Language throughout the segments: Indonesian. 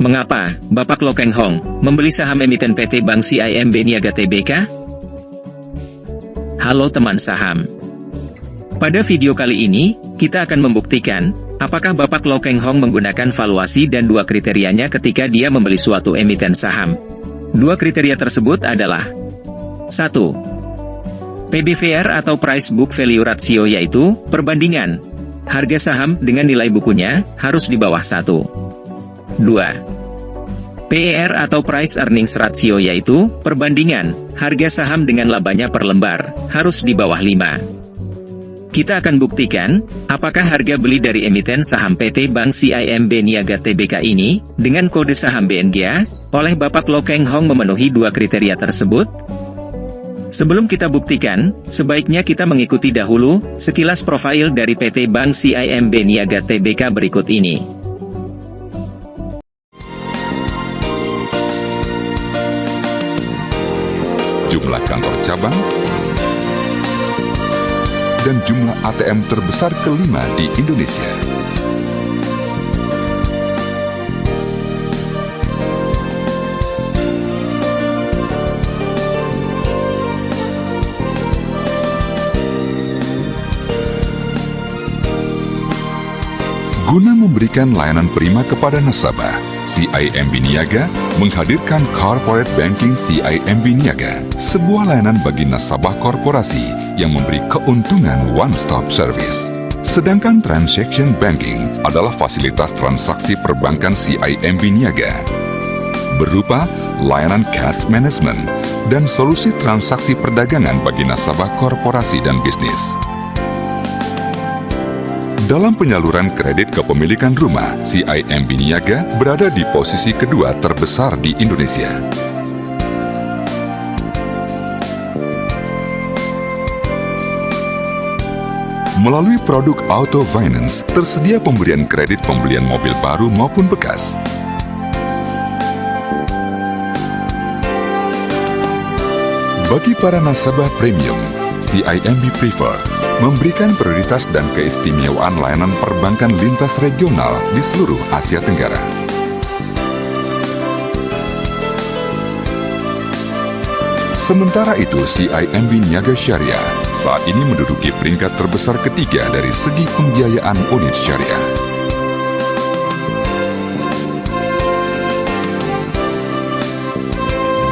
Mengapa Bapak Loh Keng Hong membeli saham emiten PT Bank CIMB Niaga Tbk? Halo teman saham. Pada video kali ini, kita akan membuktikan apakah Bapak Loh Keng Hong menggunakan valuasi dan dua kriterianya ketika dia membeli suatu emiten saham. Dua kriteria tersebut adalah 1. PBVR atau Price Book Value Ratio, yaitu perbandingan harga saham dengan nilai bukunya harus di bawah 1. 2. PER atau Price Earnings Ratio, yaitu perbandingan harga saham dengan labanya per lembar harus di bawah 5. Kita akan buktikan apakah harga beli dari emiten saham PT Bank CIMB Niaga Tbk ini dengan kode saham BNGA oleh Bapak Loh Keng Hong memenuhi dua kriteria tersebut. Sebelum kita buktikan, sebaiknya kita mengikuti dahulu sekilas profil dari PT Bank CIMB Niaga Tbk berikut ini. Jumlah kantor cabang dan jumlah ATM terbesar kelima di Indonesia. Guna memberikan layanan prima kepada nasabah, CIMB Niaga menghadirkan Corporate Banking CIMB Niaga, sebuah layanan bagi nasabah korporasi yang memberi keuntungan one-stop service. Sedangkan Transaction Banking adalah fasilitas transaksi perbankan CIMB Niaga, berupa layanan cash management dan solusi transaksi perdagangan bagi nasabah korporasi dan bisnis. Dalam penyaluran kredit kepemilikan rumah, CIMB Niaga berada di posisi kedua terbesar di Indonesia. Melalui produk Auto Finance, tersedia pemberian kredit pembelian mobil baru maupun bekas. Bagi para nasabah premium, CIMB Prefer memberikan prioritas dan keistimewaan layanan perbankan lintas regional di seluruh Asia Tenggara. Sementara itu, CIMB Niaga Syariah saat ini menduduki peringkat terbesar ketiga dari segi pembiayaan unit syariah.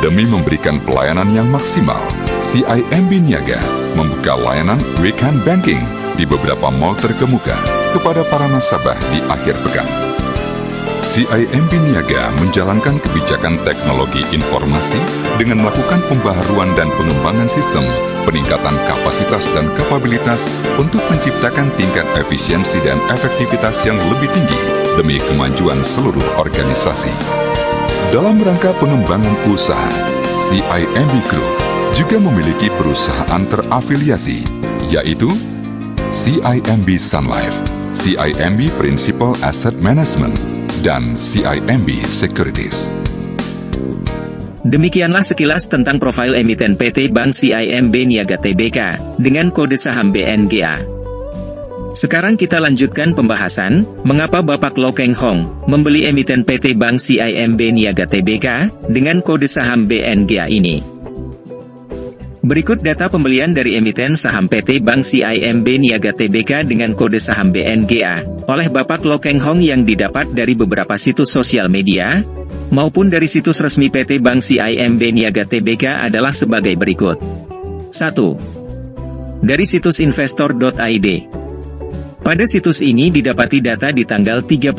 Demi memberikan pelayanan yang maksimal, CIMB Niaga membuka layanan Weekend Banking di beberapa mall terkemuka kepada para nasabah di akhir pekan. CIMB Niaga menjalankan kebijakan teknologi informasi dengan melakukan pembaharuan dan pengembangan sistem, peningkatan kapasitas dan kapabilitas untuk menciptakan tingkat efisiensi dan efektivitas yang lebih tinggi demi kemajuan seluruh organisasi. Dalam rangka pengembangan usaha, CIMB Group juga memiliki perusahaan terafiliasi, yaitu CIMB Sun Life, CIMB Principal Asset Management, dan CIMB Securities. Demikianlah sekilas tentang profil emiten PT Bank CIMB Niaga Tbk dengan kode saham BNGA. Sekarang kita lanjutkan pembahasan, mengapa Bapak Loh Keng Hong membeli emiten PT Bank CIMB Niaga Tbk dengan kode saham BNGA ini. Berikut data pembelian dari emiten saham PT Bank CIMB Niaga Tbk dengan kode saham BNGA oleh Bapak Loh Keng Hong yang didapat dari beberapa situs sosial media maupun dari situs resmi PT Bank CIMB Niaga Tbk adalah sebagai berikut. 1. Dari situs investor.id. Pada situs ini didapati data di tanggal 31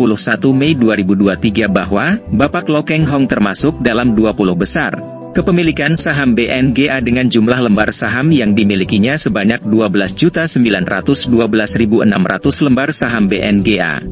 Mei 2023 bahwa Bapak Loh Keng Hong termasuk dalam 20 besar kepemilikan saham BNGA dengan jumlah lembar saham yang dimilikinya sebanyak 12.912.600 lembar saham BNGA.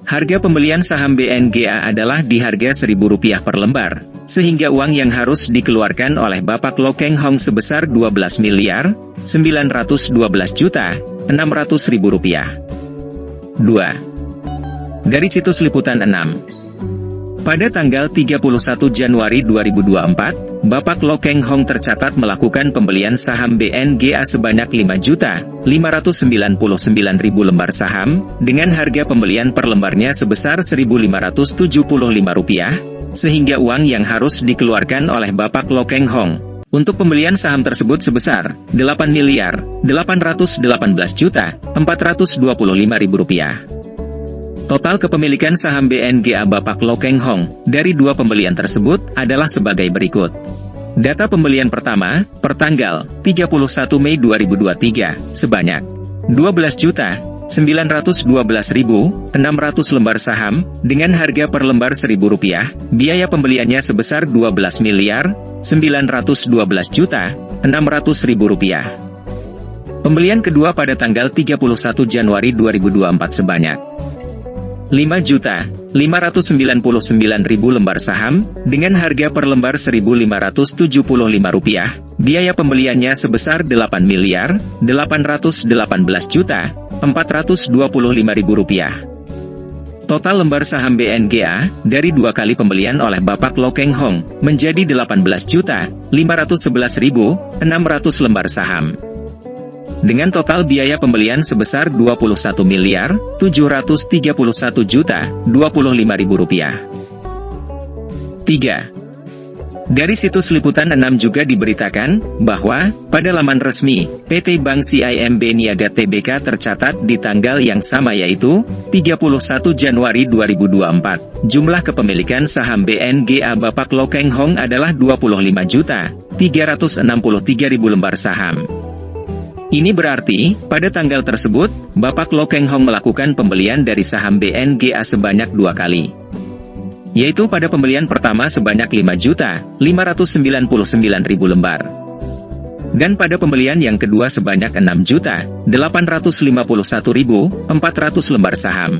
Harga pembelian saham BNGA adalah di harga Rp1.000 per lembar, sehingga uang yang harus dikeluarkan oleh Bapak Loh Keng Hong sebesar Rp12.912.600.000. 2. Dari situs Liputan 6. Pada tanggal 31 Januari 2024, Bapak Loh Keng Hong tercatat melakukan pembelian saham BNGA sebanyak 5.599.000 lembar saham, dengan harga pembelian per lembarnya sebesar Rp1.575, sehingga uang yang harus dikeluarkan oleh Bapak Loh Keng Hong untuk pembelian saham tersebut sebesar Rp8.818.425.000. Total kepemilikan saham BNGA Bapak Loh Keng Hong dari dua pembelian tersebut adalah sebagai berikut. Data pembelian pertama, pertanggal 31 Mei 2023, sebanyak 12.912.600 lembar saham, dengan harga per lembar Rp1.000, biaya pembeliannya sebesar Rp12.912.600.000. Pembelian kedua pada tanggal 31 Januari 2024 sebanyak 5.599.000 lembar saham, dengan harga per lembar Rp1.575, biaya pembeliannya sebesar Rp8.818.425.000. Total lembar saham BNGA dari dua kali pembelian oleh Bapak Loh Keng Hong menjadi 18.511.600 lembar saham, dengan total biaya pembelian sebesar Rp21.731.025.000. 3. Dari situs Liputan 6 juga diberitakan bahwa pada laman resmi PT Bank CIMB Niaga Tbk tercatat di tanggal yang sama, yaitu 31 Januari 2024, jumlah kepemilikan saham BNGA Bapak Loh Keng Hong adalah 25.363.000 lembar saham. Ini berarti, pada tanggal tersebut, Bapak Loh Keng Hong melakukan pembelian dari saham BNGA sebanyak dua kali, yaitu pada pembelian pertama sebanyak 5.599.000 lembar, dan pada pembelian yang kedua sebanyak 6.851.400 lembar saham.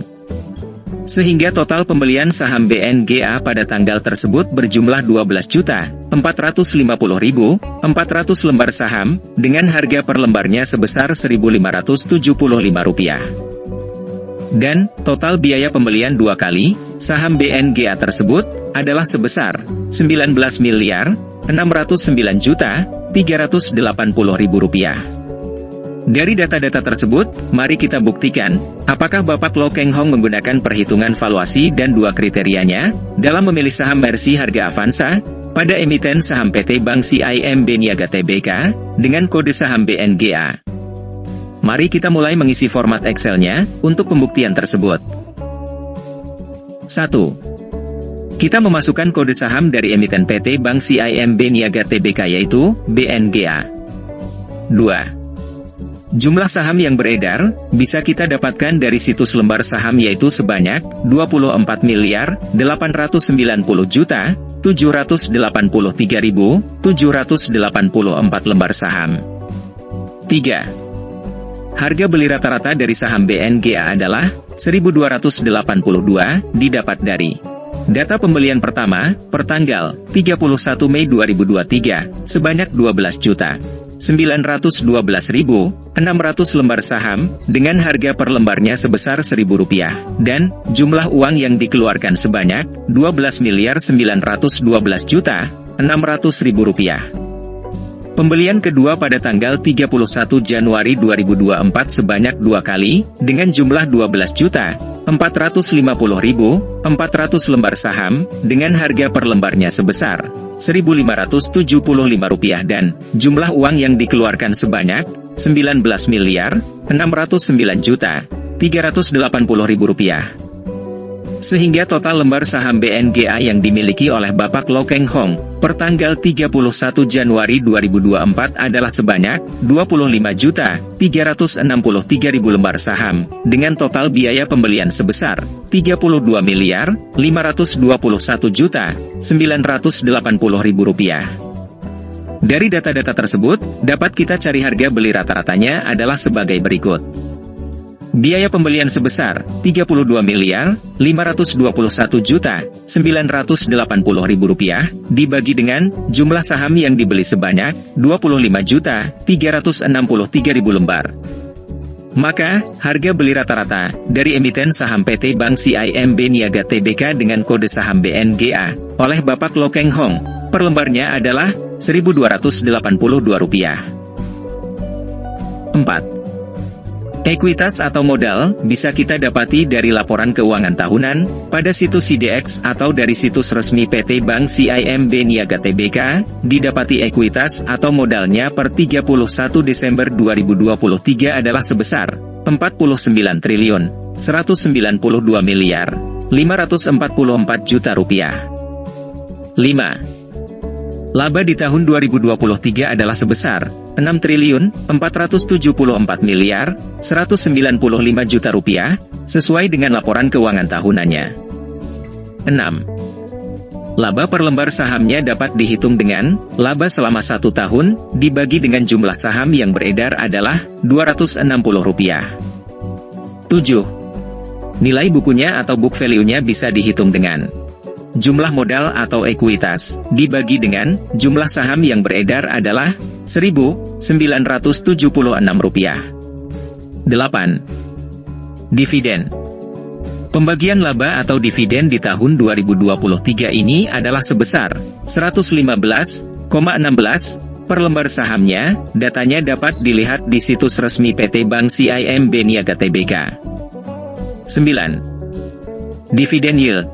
Sehingga total pembelian saham BNGA pada tanggal tersebut berjumlah 12.450.400 lembar saham, dengan harga per lembarnya sebesar Rp1.575. Dan, total biaya pembelian dua kali saham BNGA tersebut adalah sebesar Rp19.609.380.000. Dari data-data tersebut, mari kita buktikan, apakah Bapak Loh Keng Hong menggunakan perhitungan valuasi dan dua kriterianya dalam memilih saham Mercy Harga Avanza pada emiten saham PT Bank CIMB Niaga Tbk dengan kode saham BNGA. Mari kita mulai mengisi format Excel-nya untuk pembuktian tersebut. 1. Kita memasukkan kode saham dari emiten PT Bank CIMB Niaga Tbk, yaitu BNGA. 2. Jumlah saham yang beredar bisa kita dapatkan dari situs lembar saham, yaitu sebanyak 24.789.784 lembar saham. 3. Harga beli rata-rata dari saham BNGA adalah 1.282, didapat dari data pembelian pertama per tanggal 31 Mei 2023 sebanyak 12.912.600 lembar saham, dengan harga per lembarnya sebesar Rp1.000, dan jumlah uang yang dikeluarkan sebanyak Rp12.912.600.000. Pembelian kedua pada tanggal 31 Januari 2024 sebanyak dua kali, dengan jumlah 12.450.400 lembar saham, dengan harga per lembarnya sebesar Rp1.575, dan jumlah uang yang dikeluarkan sebanyak Rp19.609.380.000. Sehingga total lembar saham BNGA yang dimiliki oleh Bapak Loh Keng Hong per tanggal 31 Januari 2024 adalah sebanyak 25.363.000 lembar saham, dengan total biaya pembelian sebesar Rp32.521.980.000. Dari data-data tersebut, dapat kita cari harga beli rata-ratanya adalah sebagai berikut. Biaya pembelian sebesar Rp35.121.980.000 dibagi dengan jumlah saham yang dibeli sebanyak 25.363.000 lembar. Maka, harga beli rata-rata dari emiten saham PT Bank CIMB Niaga Tbk dengan kode saham BNGA oleh Bapak Loh Keng Hong per lembarnya adalah Rp1.282. 4. Ekuitas atau modal bisa kita dapati dari laporan keuangan tahunan pada situs CDX atau dari situs resmi PT Bank CIMB Niaga Tbk. Didapati ekuitas atau modalnya per 31 Desember 2023 adalah sebesar Rp49.192.544 5. Laba di tahun 2023 adalah sebesar Rp6.474.195.000.000 sesuai dengan laporan keuangan tahunannya. 6. Laba per lembar sahamnya dapat dihitung dengan laba selama 1 tahun dibagi dengan jumlah saham yang beredar adalah Rp260. 7. Nilai bukunya atau book value-nya bisa dihitung dengan jumlah modal atau ekuitas dibagi dengan jumlah saham yang beredar adalah Rp1.976. 8. Dividen. Pembagian laba atau dividen di tahun 2023 ini adalah sebesar 115,16 per lembar sahamnya. Datanya dapat dilihat di situs resmi PT Bank CIMB Niaga Tbk. 9. Dividen yield.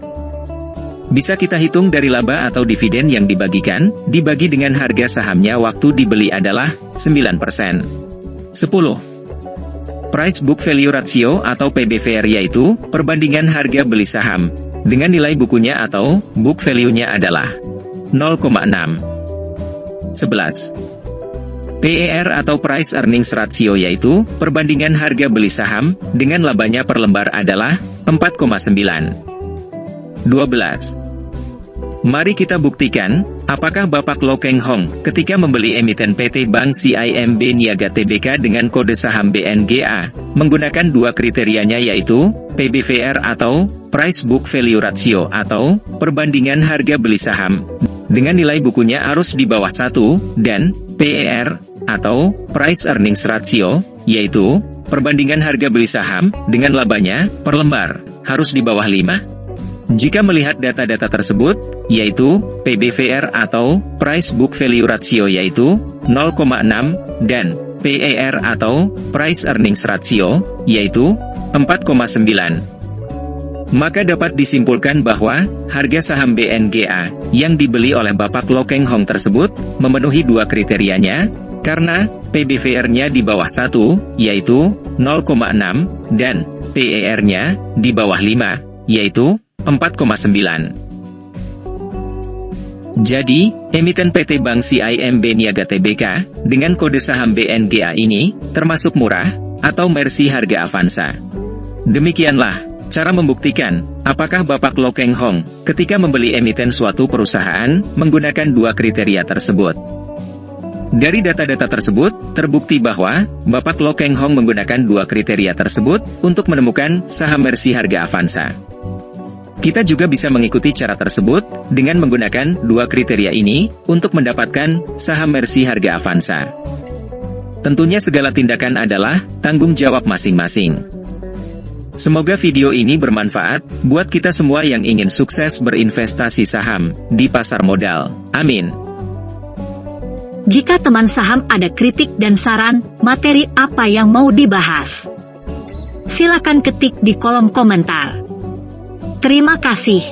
Bisa kita hitung dari laba atau dividen yang dibagikan, dibagi dengan harga sahamnya waktu dibeli adalah 9%. 10. Price Book Value Ratio atau PBVR yaitu, perbandingan harga beli saham, dengan nilai bukunya atau book value-nya adalah 0,6. 11. PER atau Price Earnings Ratio yaitu, perbandingan harga beli saham, dengan labanya per lembar adalah 4,9. 12. Mari kita buktikan, apakah Bapak Loh Keng Hong, ketika membeli emiten PT Bank CIMB Niaga Tbk dengan kode saham BNGA, menggunakan 2 kriterianya yaitu, PBVR atau Price Book Value Ratio atau, perbandingan harga beli saham, dengan nilai bukunya harus di bawah 1, dan PER, atau Price Earnings Ratio, yaitu, perbandingan harga beli saham, dengan labanya, per lembar, harus di bawah 5. Jika melihat data-data tersebut, yaitu, PBVR atau Price Book Value Ratio yaitu, 0,6, dan PER atau Price Earnings Ratio, yaitu, 4,9. Maka dapat disimpulkan bahwa, harga saham BNGA, yang dibeli oleh Bapak Loh Keng Hong tersebut, memenuhi 2 kriterianya, karena, PBVR-nya di bawah 1, yaitu, 0,6, dan, PER-nya, di bawah 5, yaitu, 4,9. Jadi, emiten PT Bank CIMB Niaga Tbk, dengan kode saham BNGA ini, termasuk murah, atau mercy harga Avanza. Demikianlah, cara membuktikan, apakah Bapak Loh Keng Hong, ketika membeli emiten suatu perusahaan, menggunakan 2 kriteria tersebut. Dari data-data tersebut, terbukti bahwa, Bapak Loh Keng Hong menggunakan 2 kriteria tersebut, untuk menemukan saham mercy harga Avanza. Kita juga bisa mengikuti cara tersebut, dengan menggunakan 2 kriteria ini, untuk mendapatkan saham mercy harga Avanza. Tentunya segala tindakan adalah tanggung jawab masing-masing. Semoga video ini bermanfaat, buat kita semua yang ingin sukses berinvestasi saham, di pasar modal. Amin. Jika teman saham ada kritik dan saran, materi apa yang mau dibahas, silakan ketik di kolom komentar. Terima kasih.